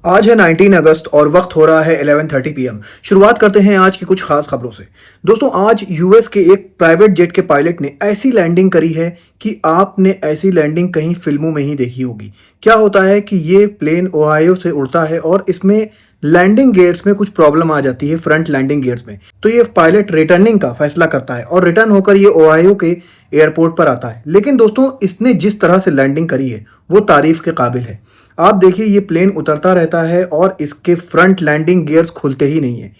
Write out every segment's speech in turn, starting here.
आज है 19 अगस्त और वक्त हो रहा है 11:30 PM। शुरुआत करते हैं आज की कुछ खास खबरों से। दोस्तों, आज यूएस के एक प्राइवेट जेट के पायलट ने ऐसी लैंडिंग करी है कि आपने ऐसी लैंडिंग कहीं फिल्मों में ही देखी होगी। क्या होता है कि ये प्लेन ओहायो से उड़ता है और इसमें लैंडिंग गेयर्स में कुछ प्रॉब्लम आ जाती है, फ्रंट लैंडिंग गेयर्स में। तो ये पायलट रिटर्निंग का फैसला करता है और रिटर्न होकर ये ओहायो के एयरपोर्ट पर आता है। लेकिन दोस्तों, इसने जिस तरह से लैंडिंग करी है वो तारीफ के काबिल है। आप देखिए, ये प्लेन उतरता रहता है और इसके फ्रंट लैंडिंग गियर्स खुलते ही नहीं है,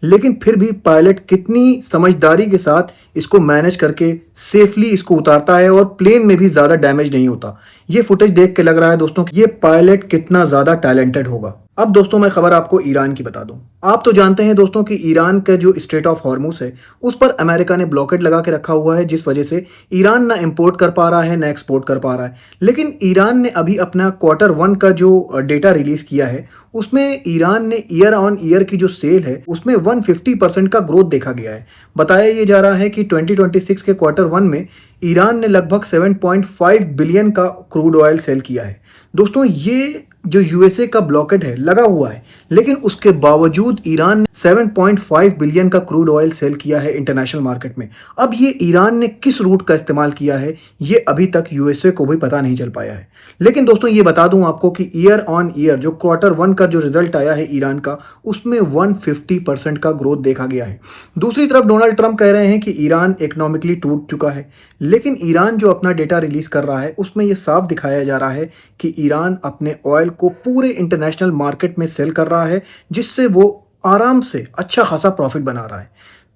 लेकिन फिर भी पायलट कितनी समझदारी के साथ इसको मैनेज करके सेफली इसको उतारता है और प्लेन में भी ज़्यादा डैमेज नहीं होता। ये फुटेज देख के लग रहा है दोस्तों कि ये पायलट कितना ज़्यादा टैलेंटेड होगा। अब दोस्तों, मैं खबर आपको ईरान की बता दूं। आप तो जानते हैं दोस्तों कि ईरान का जो स्ट्रेट ऑफ हॉर्मुज है उस पर अमेरिका ने ब्लॉकेड लगा के रखा हुआ है, जिस वजह से ईरान ना इंपोर्ट कर पा रहा है ना एक्सपोर्ट कर पा रहा है। लेकिन ईरान ने अभी अपना Q1 का जो डेटा रिलीज किया है उसमें ईरान ने ईयर ऑन ईयर की जो सेल है उसमें 150% का ग्रोथ देखा गया है। बताया ये जा रहा है कि 2026 के Q1 में ईरान ने लगभग 7.5 बिलियन का क्रूड ऑयल सेल किया है। दोस्तों, ये जो यूएसए का ब्लॉकेड है लगा हुआ है, लेकिन उसके बावजूद ईरान ने 7.5 बिलियन का क्रूड ऑयल सेल किया है इंटरनेशनल मार्केट में। अब ये ईरान ने किस रूट का इस्तेमाल किया है ये अभी तक यूएसए को भी पता नहीं चल पाया है। लेकिन दोस्तों, ये बता दूं आपको कि ईयर ऑन ईयर जो Q1 का जो रिजल्ट आया है ईरान का, उसमें 150% का ग्रोथ देखा गया है। दूसरी तरफ डोनाल्ड ट्रंप कह रहे हैं कि ईरान इकोनॉमिकली टूट चुका है, लेकिन ईरान जो अपना डेटा रिलीज कर रहा है उसमें यह साफ दिखाया जा रहा है कि ईरान अपने ऑयल को पूरे इंटरनेशनल मार्केट में सेल कर रहा है, जिससे वो आराम से अच्छा खासा प्रॉफिट बना रहा है।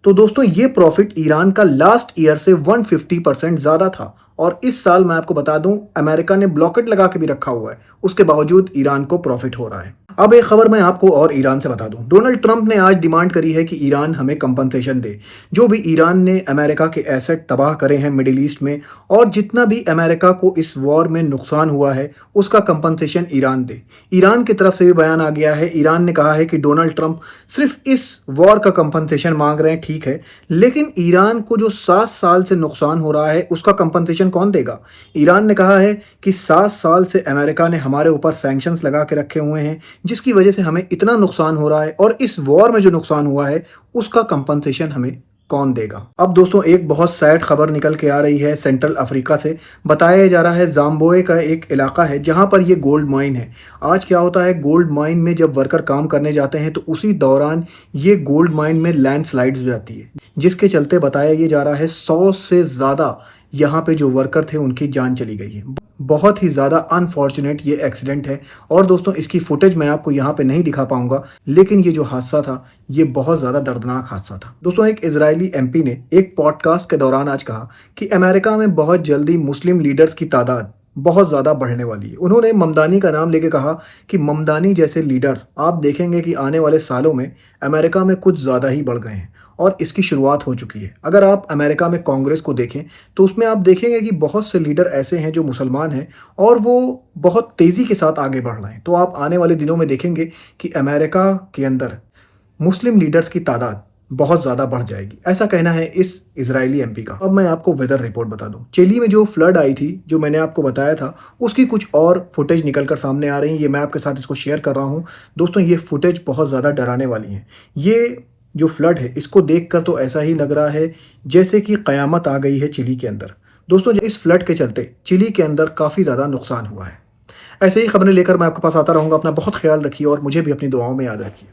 तो दोस्तों, ये प्रॉफिट ईरान का लास्ट ईयर से 150% ज़्यादा था और इस साल मैं आपको बता दूं अमेरिका ने ब्लॉकेट लगा के भी रखा हुआ है, उसके बावजूद ईरान को प्रॉफिट हो रहा है। अब एक खबर मैं आपको और ईरान से बता दूं। डोनाल्ड ट्रंप ने आज डिमांड करी है कि ईरान हमें कंपनसेशन दे। जो भी ईरान ने अमेरिका के एसेट तबाह करे हैं मिडिल ईस्ट में, और जितना भी अमेरिका को इस वॉर में नुकसान हुआ है उसका कंपनसेशन ईरान दे। ईरान की तरफ से भी बयान आ गया है। ईरान ने कहा है कि डोनाल्ड ट्रंप सिर्फ इस वॉर का कंपनसेशन मांग रहे हैं, ठीक है, लेकिन ईरान को जो 7 साल से नुकसान हो रहा है उसका कंपनसेशन कौन देगा। ईरान ने कहा है कि 7 साल से अमेरिका ने हमारे ऊपर सैंक्शंस लगा के रखे हुए हैं, जिसकी वजह से हमें इतना नुकसान हो रहा है, और इस वॉर में जो नुकसान हुआ है उसका कंपनसेशन हमें कौन देगा। अब दोस्तों, एक बहुत सैड खबर निकल के आ रही है सेंट्रल अफ्रीका से। बताया जा रहा है ज़ाम्बिया का एक इलाका है जहां पर ये गोल्ड माइन है। आज क्या होता है, गोल्ड माइन में जब वर्कर काम करने जाते हैं तो उसी दौरान ये गोल्ड माइन में लैंडस्लाइड्स हो जाती है, जिसके चलते बताया ये जा रहा है 100 से ज़्यादा यहाँ पे जो वर्कर थे उनकी जान चली गई है। बहुत ही ज़्यादा अनफॉर्चुनेट ये एक्सीडेंट है। और दोस्तों, इसकी फुटेज मैं आपको यहाँ पे नहीं दिखा पाऊंगा, लेकिन ये जो हादसा था ये बहुत ज़्यादा दर्दनाक हादसा था। दोस्तों, एक इजरायली एमपी ने एक पॉडकास्ट के दौरान आज कहा कि अमेरिका में बहुत जल्दी मुस्लिम लीडर्स की तादाद बहुत ज़्यादा बढ़ने वाली है। उन्होंने ममदानी का नाम लेके कहा कि ममदानी जैसे लीडर आप देखेंगे कि आने वाले सालों में अमेरिका में कुछ ज़्यादा ही बढ़ गए हैं, और इसकी शुरुआत हो चुकी है। अगर आप अमेरिका में कांग्रेस को देखें तो उसमें आप देखेंगे कि बहुत से लीडर ऐसे हैं जो मुसलमान हैं और वो बहुत तेज़ी के साथ आगे बढ़ रहे हैं। तो आप आने वाले दिनों में देखेंगे कि अमेरिका के अंदर मुस्लिम लीडर्स की तादाद बहुत ज़्यादा बढ़ जाएगी, ऐसा कहना है इस इजरायली एमपी का। अब मैं आपको वेदर रिपोर्ट बता दूं। चिली में जो फ्लड आई थी, जो मैंने आपको बताया था, उसकी कुछ और फुटेज निकलकर सामने आ रही है। ये मैं आपके साथ इसको शेयर कर रहा हूं। दोस्तों, ये फुटेज बहुत ज़्यादा डराने वाली है। ये जो फ्लड है इसको देखकर तो ऐसा ही लग रहा है जैसे कि क़यामत आ गई है चिली के अंदर। दोस्तों, इस फ्लड के चलते चिली के अंदर काफ़ी ज़्यादा नुकसान हुआ है। ऐसे ही खबरें लेकर मैं आपके पास आता रहूँगा। अपना बहुत ख्याल रखिए और मुझे भी अपनी दुआओं में याद रखिए।